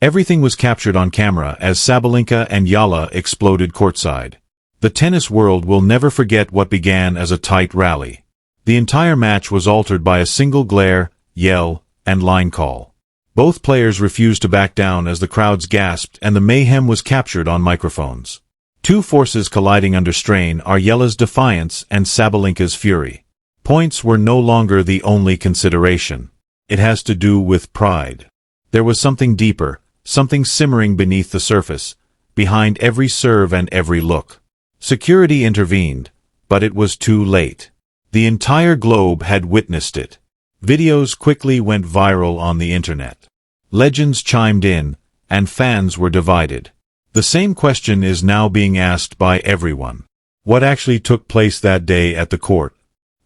Everything was captured on camera as Sabalenka and Eala exploded courtside. The tennis world will never forget what began as a tight rally. The entire match was altered by a single glare, yell, and line call. Both players refused to back down as the crowds gasped and the mayhem was captured on microphones. Two forces colliding under strain are Eala's defiance and Sabalenka's fury. Points were no longer the only consideration. It has to do with pride. There was something deeper, something simmering beneath the surface, behind every serve and every look. Security intervened, but it was too late. The entire globe had witnessed it. Videos quickly went viral on the internet. Legends chimed in, and fans were divided. The same question is now being asked by everyone. What actually took place that day at the court?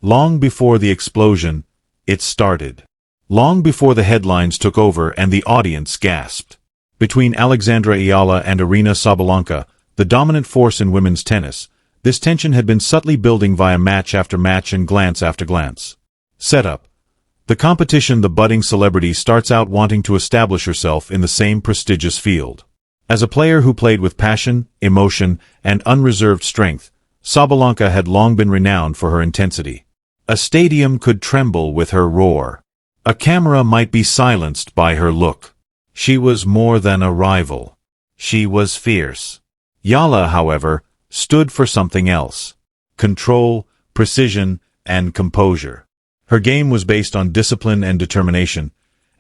Long before the explosion, it started. Long before the headlines took over and the audience gasped. Between Alexandra Eala and Aryna Sabalenka, the dominant force in women's tennis, this tension had been subtly building via match after match and glance after glance. Setup. The competition. The budding celebrity starts out wanting to establish herself in the same prestigious field. As a player who played with passion, emotion, and unreserved strength, Sabalenka had long been renowned for her intensity. A stadium could tremble with her roar. A camera might be silenced by her look. She was more than a rival. She was fierce. Eala, however, stood for something else. Control, precision, and composure. Her game was based on discipline and determination,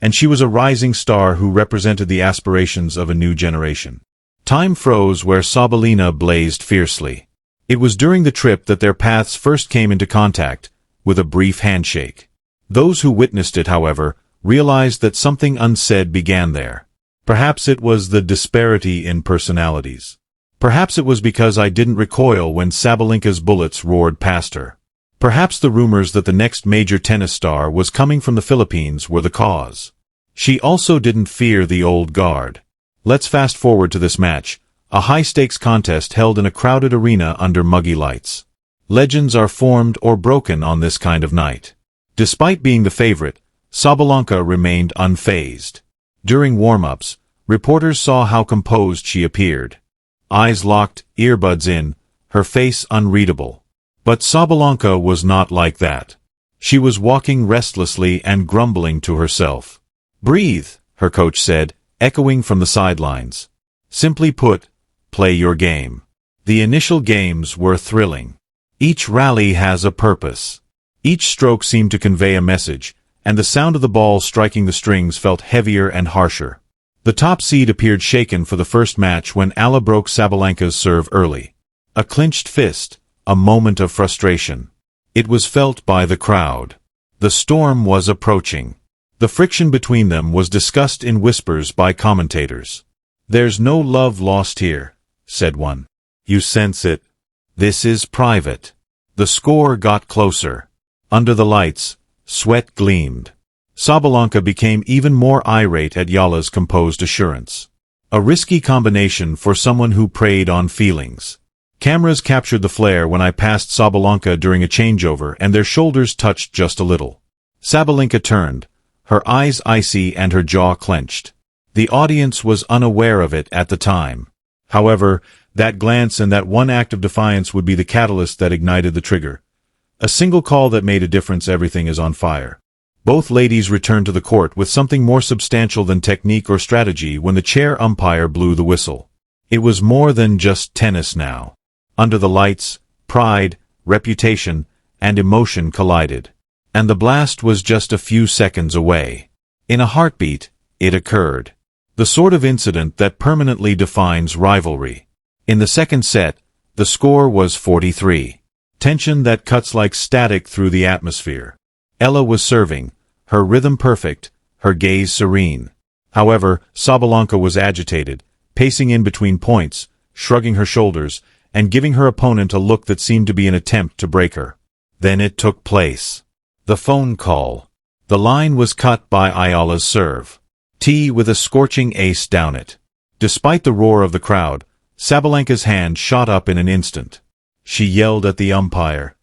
and she was a rising star who represented the aspirations of a new generation. Time froze where Sabalenka blazed fiercely. It was during the trip that their paths first came into contact, with a brief handshake. Those who witnessed it, however, realized that something unsaid began there. Perhaps it was the disparity in personalities. Perhaps it was because I didn't recoil when Sabalenka's bullets roared past her. Perhaps the rumors that the next major tennis star was coming from the Philippines were the cause. She also didn't fear the old guard. Let's fast forward to this match, a high-stakes contest held in a crowded arena under muggy lights. Legends are formed or broken on this kind of night. Despite being the favorite, Sabalenka remained unfazed. During warm-ups, reporters saw how composed she appeared. Eyes locked, earbuds in, her face unreadable. But Sabalenka was not like that. She was walking restlessly and grumbling to herself. "Breathe," her coach said, echoing from the sidelines. Simply put, play your game. The initial games were thrilling. Each rally has a purpose. Each stroke seemed to convey a message, and the sound of the ball striking the strings felt heavier and harsher. The top seed appeared shaken for the first match when Eala broke Sabalenka's serve early. A clenched fist. A moment of frustration. It was felt by the crowd. The storm was approaching. The friction between them was discussed in whispers by commentators. "There's no love lost here," said one. "You sense it. This is private." The score got closer. Under the lights, sweat gleamed. Sabalenka became even more irate at Eala's composed assurance. A risky combination for someone who preyed on feelings. Cameras captured the flare when I passed Sabalenka during a changeover and their shoulders touched just a little. Sabalenka turned, her eyes icy and her jaw clenched. The audience was unaware of it at the time. However, that glance and that one act of defiance would be the catalyst that ignited the trigger. A single call that made a difference. Everything is on fire. Both ladies returned to the court with something more substantial than technique or strategy when the chair umpire blew the whistle. It was more than just tennis now. Under the lights, pride, reputation, and emotion collided. And the blast was just a few seconds away. In a heartbeat, it occurred. The sort of incident that permanently defines rivalry. In the second set, the score was 43. Tension that cuts like static through the atmosphere. Eala was serving, her rhythm perfect, her gaze serene. However, Sabalenka was agitated, pacing in between points, shrugging her shoulders, and giving her opponent a look that seemed to be an attempt to break her. Then it took place. The phone call. The line was cut by Eala's serve. T with a scorching ace down it. Despite the roar of the crowd, Sabalenka's hand shot up in an instant. She yelled at the umpire.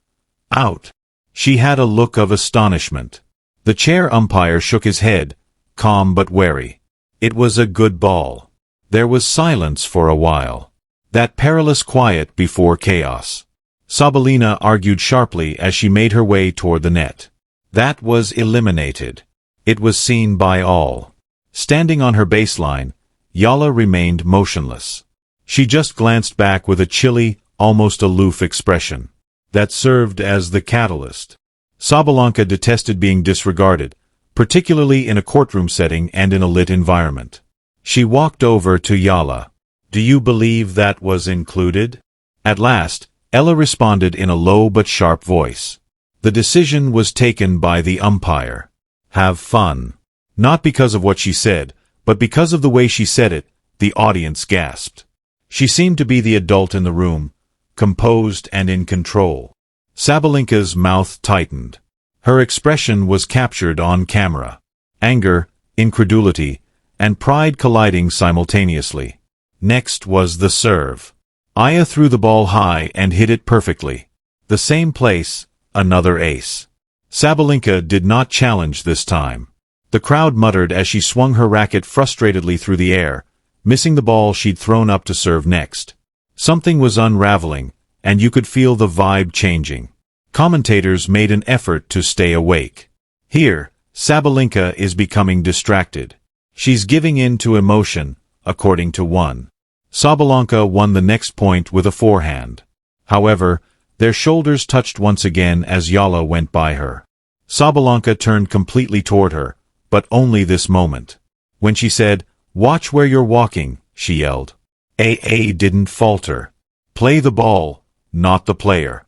"Out!" She had a look of astonishment. The chair umpire shook his head, calm but wary. It was a good ball. There was silence for a while. That perilous quiet before chaos. Sabalenka argued sharply as she made her way toward the net. That was eliminated. It was seen by all. Standing on her baseline, Eala remained motionless. She just glanced back with a chilly, almost aloof expression. That served as the catalyst. Sabalenka detested being disregarded, particularly in a courtroom setting and in a lit environment. She walked over to Eala. "Do you believe that was included?" At last, Eala responded in a low but sharp voice. The decision was taken by the umpire. Have fun. Not because of what she said, but because of the way she said it, the audience gasped. She seemed to be the adult in the room, composed and in control. Sabalenka's mouth tightened. Her expression was captured on camera. Anger, incredulity, and pride colliding simultaneously. Next was the serve. Aya threw the ball high and hit it perfectly. The same place, another ace. Sabalenka did not challenge this time. The crowd muttered as she swung her racket frustratedly through the air, missing the ball she'd thrown up to serve next. Something was unraveling, and you could feel the vibe changing. Commentators made an effort to stay awake. Here, Sabalenka is becoming distracted. She's giving in to emotion, according to one. Sabalenka won the next point with a forehand. However, their shoulders touched once again as Eala went by her. Sabalenka turned completely toward her, but only this moment. When she said, "Watch where you're walking," she yelled. AA didn't falter. Play the ball, not the player.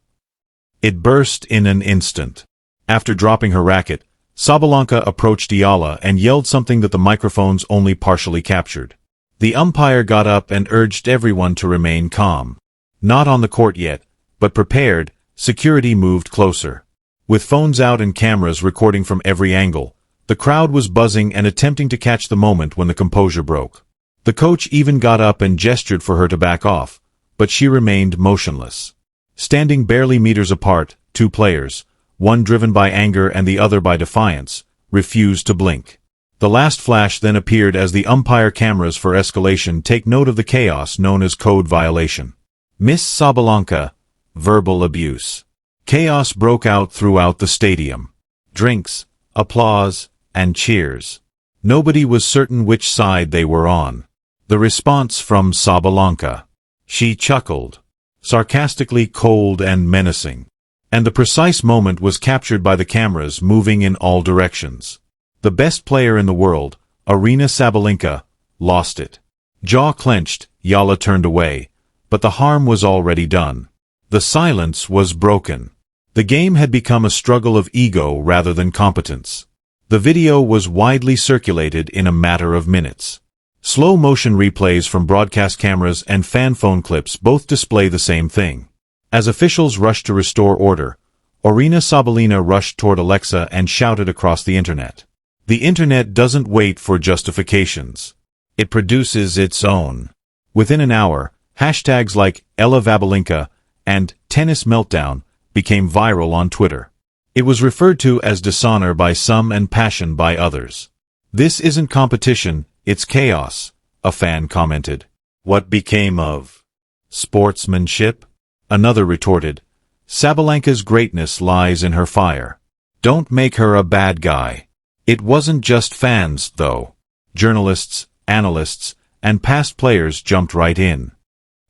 It burst in an instant. After dropping her racket, Sabalenka approached Eala and yelled something that the microphones only partially captured. The umpire got up and urged everyone to remain calm. Not on the court yet, but prepared, security moved closer. With phones out and cameras recording from every angle, the crowd was buzzing and attempting to catch the moment when the composure broke. The coach even got up and gestured for her to back off, but she remained motionless. Standing barely meters apart, two players, one driven by anger and the other by defiance, refused to blink. The last flash then appeared as the umpire cameras for escalation take note of the chaos known as code violation. Miss Sabalenka, verbal abuse. Chaos broke out throughout the stadium. Drinks, applause, and cheers. Nobody was certain which side they were on. The response from Sabalenka. She chuckled. Sarcastically cold and menacing. And the precise moment was captured by the cameras moving in all directions. The best player in the world, Aryna Sabalenka, lost it. Jaw clenched, Eala turned away, but the harm was already done. The silence was broken. The game had become a struggle of ego rather than competence. The video was widely circulated in a matter of minutes. Slow-motion replays from broadcast cameras and fan phone clips both display the same thing. As officials rushed to restore order, Aryna Sabalenka rushed toward Alexa and shouted across the internet. The internet doesn't wait for justifications. It produces its own. Within an hour, hashtags like Eala and Tennis Meltdown became viral on Twitter. It was referred to as dishonor by some and passion by others. "This isn't competition, it's chaos," a fan commented. "What became of sportsmanship?" Another retorted. "Sabalenka's greatness lies in her fire. Don't make her a bad guy." It wasn't just fans, though. Journalists, analysts, and past players jumped right in.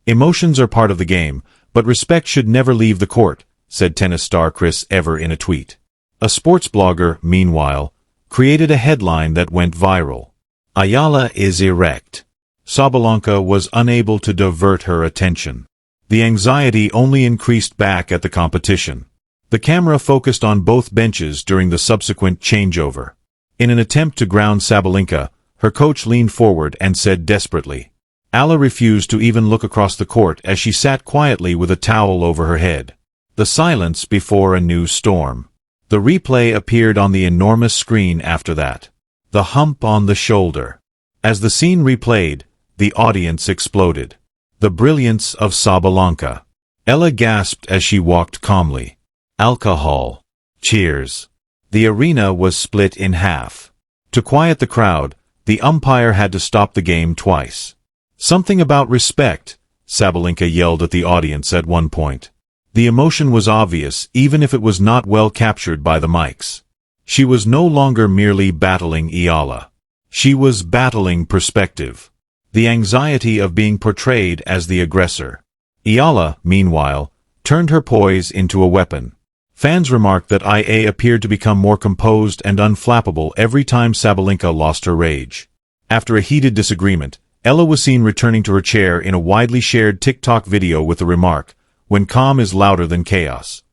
"Emotions are part of the game, but respect should never leave the court," said tennis star Chris Ever in a tweet. A sports blogger, meanwhile, created a headline that went viral. "Eala is erect." Sabalenka was unable to divert her attention. The anxiety only increased back at the competition. The camera focused on both benches during the subsequent changeover. In an attempt to ground Sabalenka, her coach leaned forward and said desperately. Eala refused to even look across the court as she sat quietly with a towel over her head. The silence before a new storm. The replay appeared on the enormous screen after that. The hump on the shoulder. As the scene replayed, the audience exploded. The brilliance of Sabalenka. Eala gasped as she walked calmly. Alcohol. Cheers. The arena was split in half. To quiet the crowd, The umpire had to stop the game twice. "Something about respect," Sabalenka yelled at the audience at one point. The emotion was obvious, even if it was not well captured by the mics. She was no longer merely battling Eala. She was battling perspective. The anxiety of being portrayed as the aggressor. Eala, meanwhile, turned her poise into a weapon. Fans remarked that IA appeared to become more composed and unflappable every time Sabalenka lost her rage. After a heated disagreement, Eala was seen returning to her chair in a widely shared TikTok video with the remark, "When calm is louder than chaos."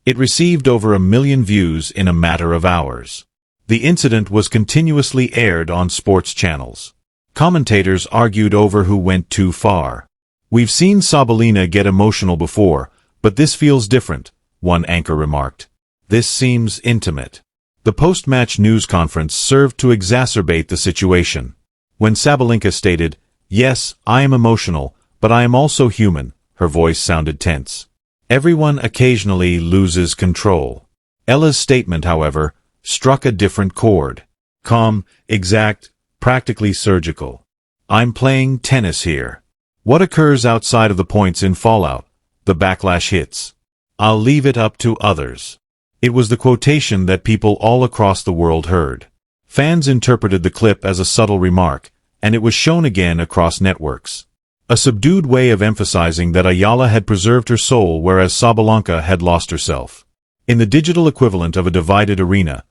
It received over 1 million views in a matter of hours. The incident was continuously aired on sports channels. Commentators argued over who went too far. "We've seen Sabalenka get emotional before, but this feels different," one anchor remarked. "This seems intimate." The post-match news conference served to exacerbate the situation. When Sabalenka stated, "Yes, I am emotional, but I am also human," her voice sounded tense. Everyone occasionally loses control. Eala's statement, however, struck a different chord. Calm, exact, practically surgical. "I'm playing tennis here. What occurs outside of the points in Fallout, the backlash hits. I'll leave it up to others." It was the quotation that people all across the world heard. Fans interpreted the clip as a subtle remark, and it was shown again across networks. A subdued way of emphasizing that Eala had preserved her soul whereas Sabalenka had lost herself. In the digital equivalent of a divided Aryna,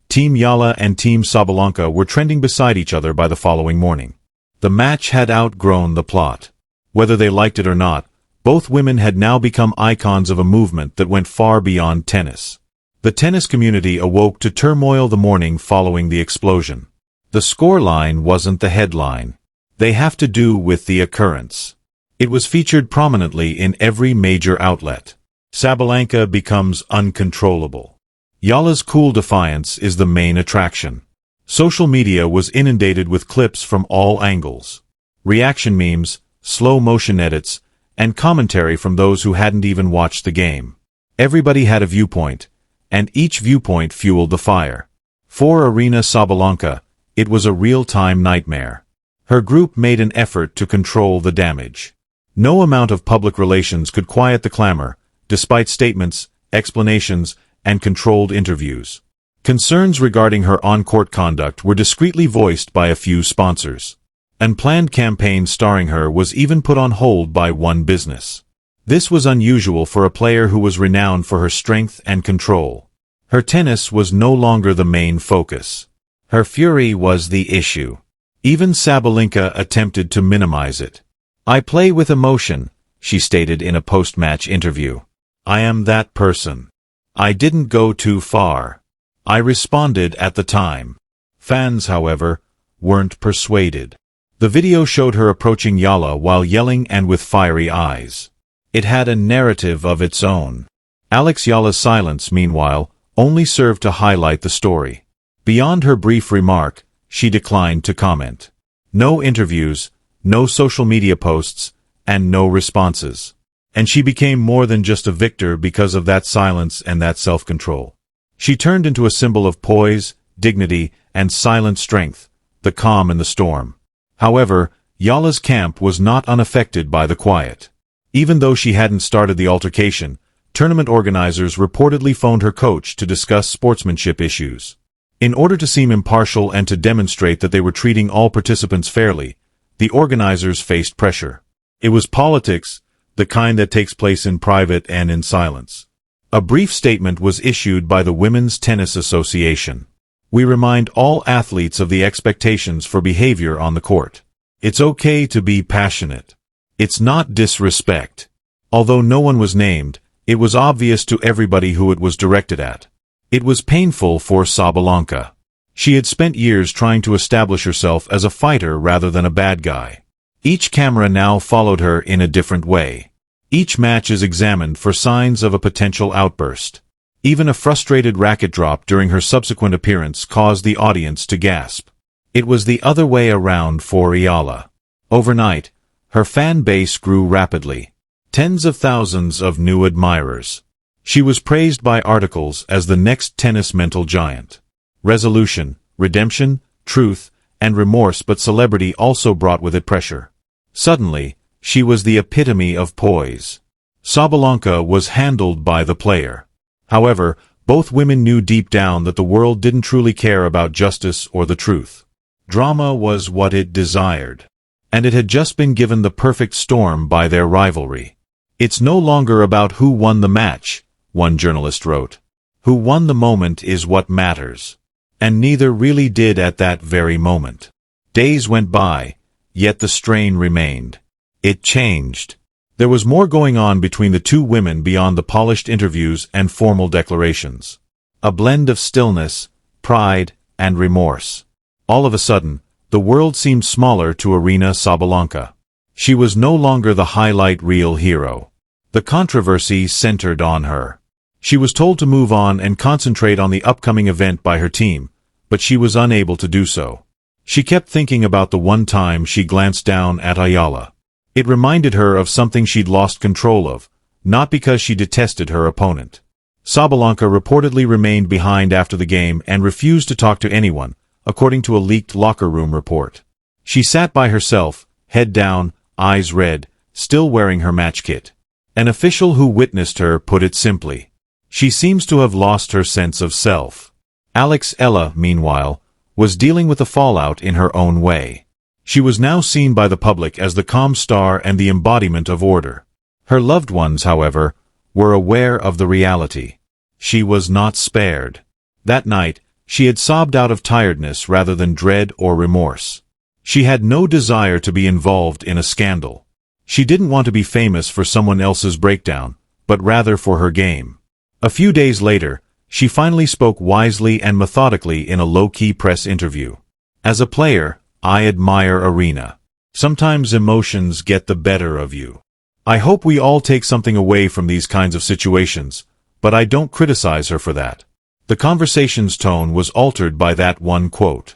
Team Eala and Team Sabalenka were trending beside each other by the following morning. The match had outgrown the plot. Whether they liked it or not, both women had now become icons of a movement that went far beyond tennis. The tennis community awoke to turmoil the morning following the explosion. The scoreline wasn't the headline. They have to do with the occurrence. It was featured prominently in every major outlet. Sabalenka becomes uncontrollable. Eala's cool defiance is the main attraction. Social media was inundated with clips from all angles. Reaction memes, slow-motion edits, and commentary from those who hadn't even watched the game. Everybody had a viewpoint, and each viewpoint fueled the fire. For Aryna Sabalenka, it was a real-time nightmare. Her group made an effort to control the damage. No amount of public relations could quiet the clamor, despite statements, explanations, and controlled interviews. Concerns regarding her on-court conduct were discreetly voiced by a few sponsors. An planned campaign starring her was even put on hold by one business. This was unusual for a player who was renowned for her strength and control. Her tennis was no longer the main focus. Her fury was the issue. Even Sabalenka attempted to minimize it. "I play with emotion," she stated in a post-match interview. "I am that person. I didn't go too far. I responded at the time." Fans, however, weren't persuaded. The video showed her approaching Eala while yelling and with fiery eyes. It had a narrative of its own. Eala's silence, meanwhile, only served to highlight the story. Beyond her brief remark, she declined to comment. No interviews, no social media posts, and no responses. And she became more than just a victor because of that silence and that self-control. She turned into a symbol of poise, dignity, and silent strength, the calm in the storm. However, Eala's camp was not unaffected by the quiet. Even though she hadn't started the altercation, tournament organizers reportedly phoned her coach to discuss sportsmanship issues. In order to seem impartial and to demonstrate that they were treating all participants fairly, the organizers faced pressure. It was politics, the kind that takes place in private and in silence. A brief statement was issued by the Women's Tennis Association. "We remind all athletes of the expectations for behavior on the court. It's okay to be passionate. It's not disrespect." Although no one was named, it was obvious to everybody who it was directed at. It was painful for Sabalenka. She had spent years trying to establish herself as a fighter rather than a bad guy. Each camera now followed her in a different way. Each match is examined for signs of a potential outburst. Even a frustrated racket drop during her subsequent appearance caused the audience to gasp. It was the other way around for Eala. Overnight, her fan base grew rapidly. Tens of thousands of new admirers. She was praised by articles as the next tennis mental giant. Resolution, redemption, truth, and remorse, but celebrity also brought with it pressure. Suddenly, she was the epitome of poise. Sabalenka was handled by the player. However, both women knew deep down that the world didn't truly care about justice or the truth. Drama was what it desired. And it had just been given the perfect storm by their rivalry. "It's no longer about who won the match," one journalist wrote. "Who won the moment is what matters." And neither really did at that very moment. Days went by, yet the strain remained. It changed. There was more going on between the two women beyond the polished interviews and formal declarations. A blend of stillness, pride, and remorse. All of a sudden, the world seemed smaller to Aryna Sabalenka. She was no longer the highlight reel hero. The controversy centered on her. She was told to move on and concentrate on the upcoming event by her team, but she was unable to do so. She kept thinking about the one time she glanced down at Eala. It reminded her of something she'd lost control of, not because she detested her opponent. Sabalenka reportedly remained behind after the game and refused to talk to anyone, according to a leaked locker room report. She sat by herself, head down, eyes red, still wearing her match kit. An official who witnessed her put it simply. She seems to have lost her sense of self. Eala, meanwhile, was dealing with the fallout in her own way. She was now seen by the public as the calm star and the embodiment of order. Her loved ones, however, were aware of the reality. She was not spared. That night, she had sobbed out of tiredness rather than dread or remorse. She had no desire to be involved in a scandal. She didn't want to be famous for someone else's breakdown, but rather for her game. A few days later, she finally spoke wisely and methodically in a low-key press interview. "As a player, I admire Aryna. Sometimes emotions get the better of you. I hope we all take something away from these kinds of situations, but I don't criticize her for that." The conversation's tone was altered by that one quote.